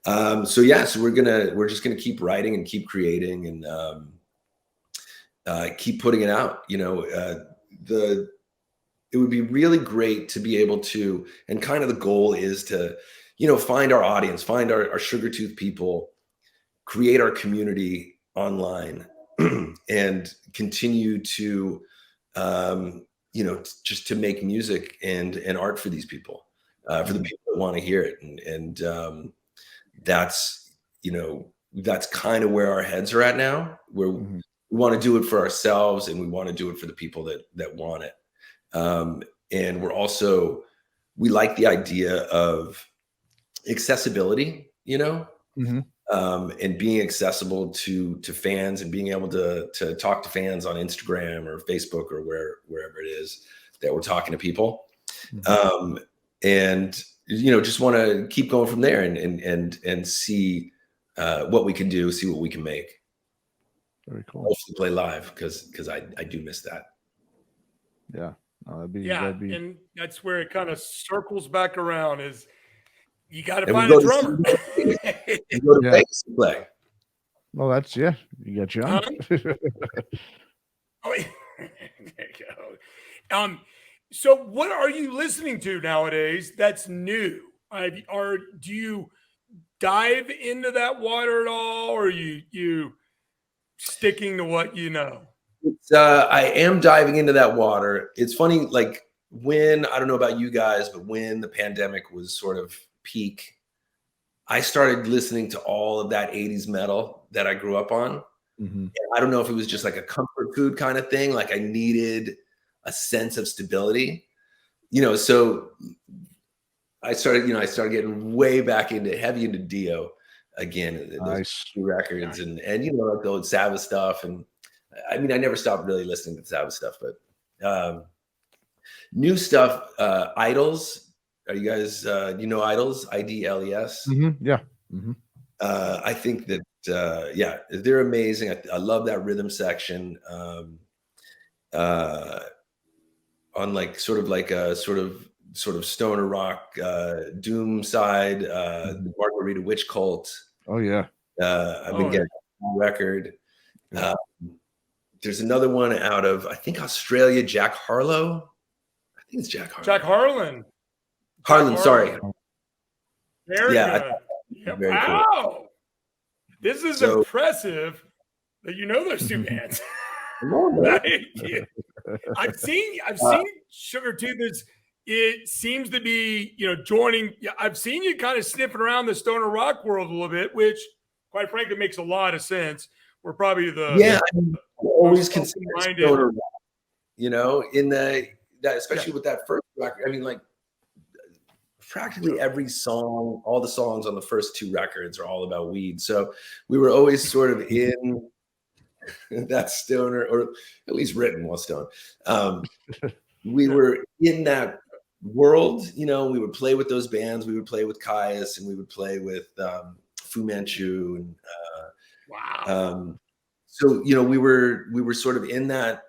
So we're just gonna keep writing and keep creating and keep putting it out. It would be really great to be able to, and kind of the goal is to, find our audience, find our Sugartooth people, create our community online, and continue to, just to make music and art for these people, for the people that want to hear it. And that's kind of where our heads are at now, where we want to do it for ourselves and we want to do it for the people that want it. And we like the idea of accessibility, and being accessible to fans and being able to talk to fans on Instagram or Facebook or wherever it is that we're talking to people. And just want to keep going from there and see what we can do, see what we can make. Very cool. Hopefully play live because I do miss that. Yeah. And that's where it kind of circles back around is you got to find a drummer. You go to Vegas to play. Well, that's, you got John. There you go. So what are you listening to nowadays that's new? Do you dive into that water at all, or are you sticking to what you know? I am diving into that water. It's funny, like I don't know about you guys, but when the pandemic was sort of peak, I started listening to all of that 80s metal that I grew up on. Mm-hmm. I don't know if it was just like a comfort food kind of thing. Like I needed a sense of stability, so I started getting way back into Dio again, those records and like the old Sabbath stuff. And I mean, I never stopped really listening to Sabbath stuff, but new stuff, Idols. Are you guys, Idols? IDLES? Mm-hmm. Yeah. Mm-hmm. I think that, they're amazing. I love that rhythm section. On like sort of stoner rock, doom side, the Margarita Witch Cult. Oh yeah. I've been getting a record. There's another one out of, I think, Australia, Jack Harlow. I think it's Jack Harlow. Jack Harlan. Harlan, sorry. Very good. Very wow. Cool. This is impressive that you know those two bands. Thank you. I've seen Sugartooth. It seems to be, joining. I've seen you kind of sniffing around the stoner rock world a little bit, which, quite frankly, makes a lot of sense. We're probably always considered stoner rock, in that, especially with that first record. I mean, like practically every song, all the songs on the first two records are all about weed. So we were always sort of in that stoner, or at least written while stoned. We were in that world, we would play with those bands. We would play with Kyuss, and we would play with Fu Manchu, and wow. So we were sort of in that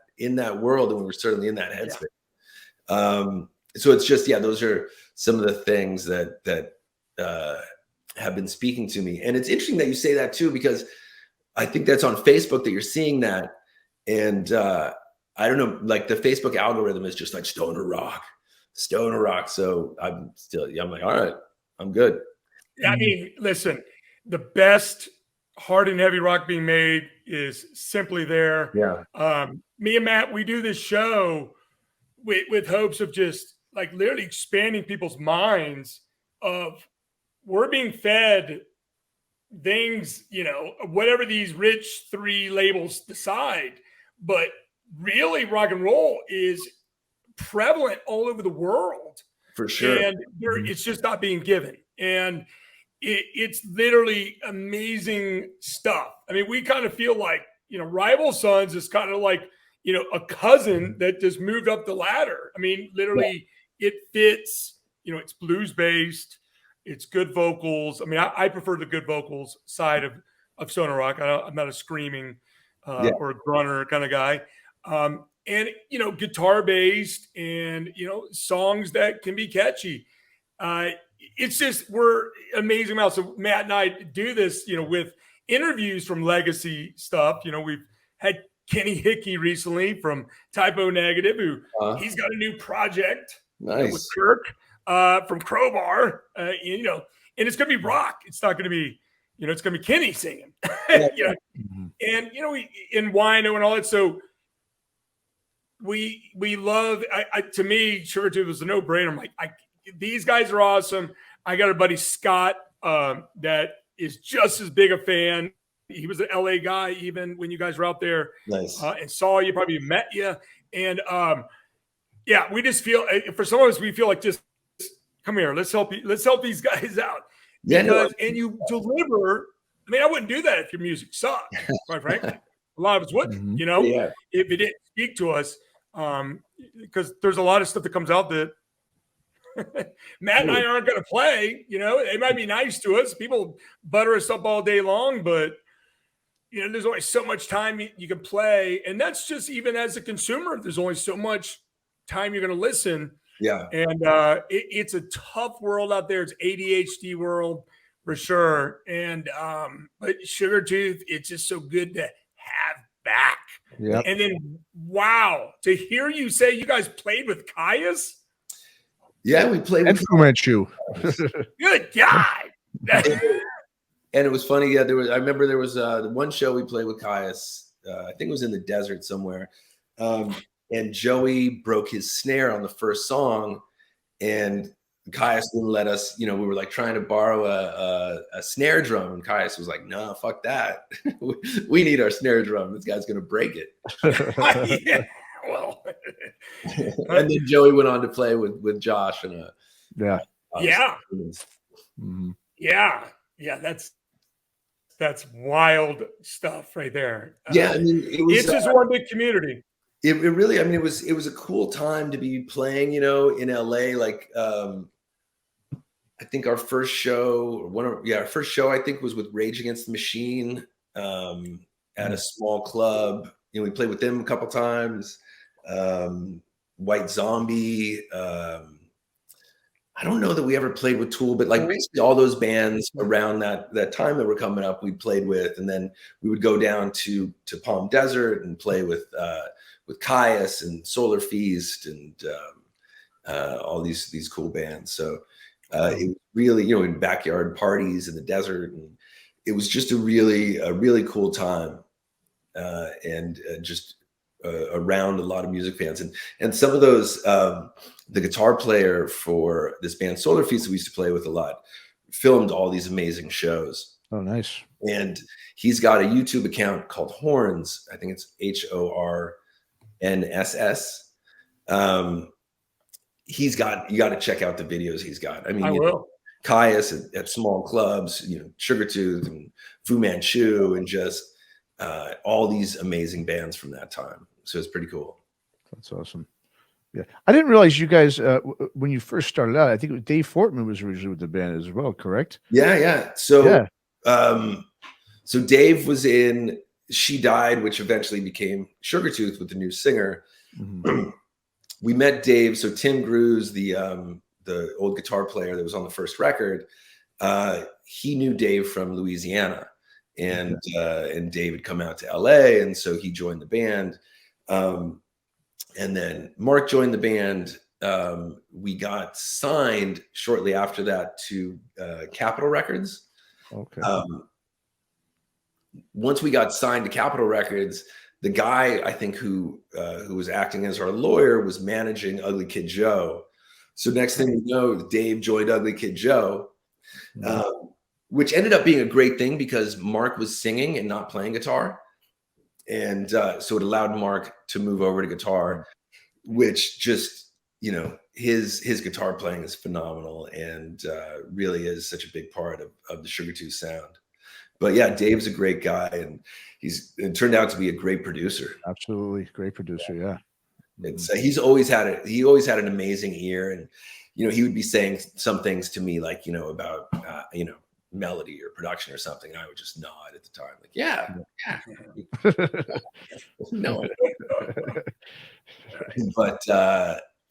world, and we were certainly in that headspace. So it's just those are some of the things that have been speaking to me. And it's interesting that you say that too, because I think that's on Facebook that you're seeing that. And I don't know, like the Facebook algorithm is just like stoner rock. So I'm like, all right, I'm good. I mean, listen, the best hard and heavy rock being made is simply there. Yeah. Me and Matt, we do this show with hopes of just like literally expanding people's minds of we're being fed things, whatever these rich three labels decide, but really rock and roll is prevalent all over the world. For sure. And it's just not being given. And it's literally amazing stuff. I mean, we kind of feel like, Rival Sons is kind of like, a cousin that just moved up the ladder. I mean, literally it fits, it's blues based, it's good vocals. I mean, I prefer the good vocals side of stoner rock. I'm not a screaming or a grunter kind of guy. And, guitar based and, songs that can be catchy. It's just, we're amazing amounts. So Matt and I do this, with interviews from legacy stuff. We've had Kenny Hickey recently from Typo Negative, who he's got a new project with Kirk from Crowbar, and it's going to be rock. It's not going to be, it's going to be Kenny singing, and, and Wino and all that. So we love, to me, Sugartooth was a no-brainer. I'm like, these guys are awesome. I got a buddy, Scott, that is just as big a fan. He was an LA guy, even when you guys were out there. Nice. And saw you, probably met you. And we just feel, for some of us, we feel like just come here, let's help these guys out. And you deliver. I mean, I wouldn't do that if your music sucked, quite frankly. A lot of us wouldn't, if it didn't speak to us. Because there's a lot of stuff that comes out that Matt and I aren't going to play. They might be nice to us. People butter us up all day long, but there's only so much time you can play, and that's just even as a consumer. There's only so much time you're going to listen. Yeah, and it's a tough world out there. It's ADHD world for sure. And but Sugartooth, it's just so good to have back. Yeah, and then to hear you say you guys played with Kyuss. Yeah, we played with Fu Manchu. Good God. And it was funny. Yeah, I remember there was one show we played with Kyuss. I think it was in the desert somewhere. And Joey broke his snare on the first song, and Kyuss wouldn't let us, we were like trying to borrow a snare drum, and Kyuss was like, "No, fuck that. We need our snare drum. This guy's gonna break it." Yeah, well, And then Joey went on to play with Josh and yeah, Mhm. yeah, that's wild stuff right there. Yeah, I mean, it's just one big community. It really, I mean, it was a cool time to be playing, in LA. Like, I think our first show, our first show, I think, was with Rage Against the Machine at a small club. We played with them a couple times. White Zombie. I don't know that we ever played with Tool, but like basically all those bands around that time that were coming up, we played with, and then we would go down to Palm Desert and play with Kyuss and Solar Feast and all these cool bands. So it was really, in backyard parties in the desert, and it was just a really cool time, and just around a lot of music fans, and some of those, the guitar player for this band Solar Feast that we used to play with a lot filmed all these amazing shows. Oh, nice. And he's got a YouTube account called Horns. I think it's HORNSS. You got to check out the videos he's got. I mean, I will. Kyuss at small clubs, Sugartooth and Fu Manchu, and just all these amazing bands from that time. So it's pretty cool. That's awesome. Yeah, I didn't realize you guys when you first started out. I think it was Dave Fortman was originally with the band as well. Correct? Yeah. So, so Dave was in She Died, which eventually became Sugartooth with the new singer. Mm-hmm. We met Dave. So Tim Grews, the old guitar player that was on the first record, he knew Dave from Louisiana, and Dave had come out to LA, and so he joined the band. And then Mark joined the band. We got signed shortly after that to Capitol Records. Okay. Once we got signed to Capitol Records, the guy, I think, who was acting as our lawyer was managing Ugly Kid Joe. So next thing you know, Dave joined Ugly Kid Joe, which ended up being a great thing because Mark was singing and not playing guitar. And so it allowed Mark to move over to guitar, which just, his guitar playing is phenomenal, and really is such a big part of the Sugartooth sound. But yeah, Dave's a great guy, and it turned out to be a great producer. Absolutely. Great producer. Yeah. It's he always had an amazing ear, and he would be saying some things to me like about melody or production or something, and I would just nod at the time, like yeah. No. But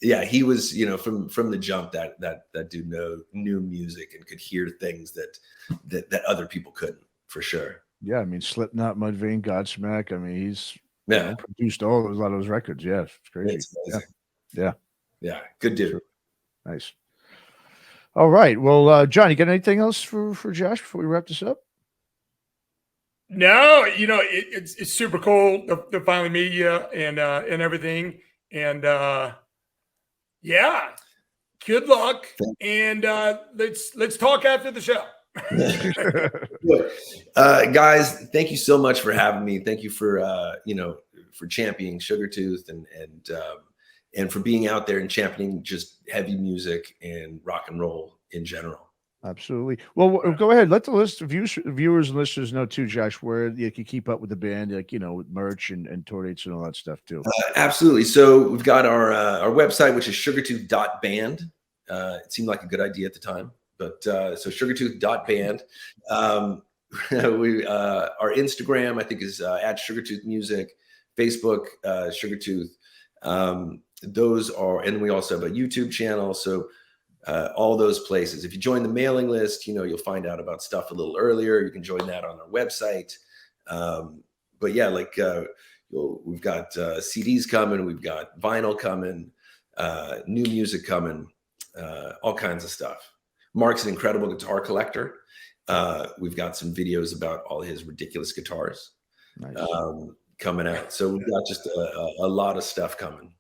yeah, he was from the jump that dude knew music and could hear things that other people couldn't, for sure. Yeah, I mean Slipknot, Mudvayne, Godsmack. I mean he's produced a lot of those records. Yeah, it's crazy. It's amazing. Yeah, good dude. Sure. Nice. All right. Well, John, you got anything else for Josh before we wrap this up? No, it's super cool to finally meet you and everything. And yeah, good luck. And let's talk after the show. Guys, thank you so much for having me. Thank you for for championing Sugartooth and for being out there and championing just heavy music and rock and roll in general. Absolutely. Well, go ahead. Let the list of viewers and listeners know too, Josh, where you can keep up with the band, with merch and tour dates and all that stuff too. Absolutely. So we've got our website, which is sugartooth.band. It seemed like a good idea at the time, but so sugartooth.band. Our Instagram, I think, is at Sugartooth Music. Facebook, Sugartooth. Those are, and we also have a YouTube channel. So all those places. If you join the mailing list, you'll find out about stuff a little earlier. You can join that on our website. But yeah, we've got CDs coming, we've got vinyl coming, new music coming, all kinds of stuff. Mark's an incredible guitar collector. We've got some videos about all his ridiculous guitars coming out. So we've got just a lot of stuff coming.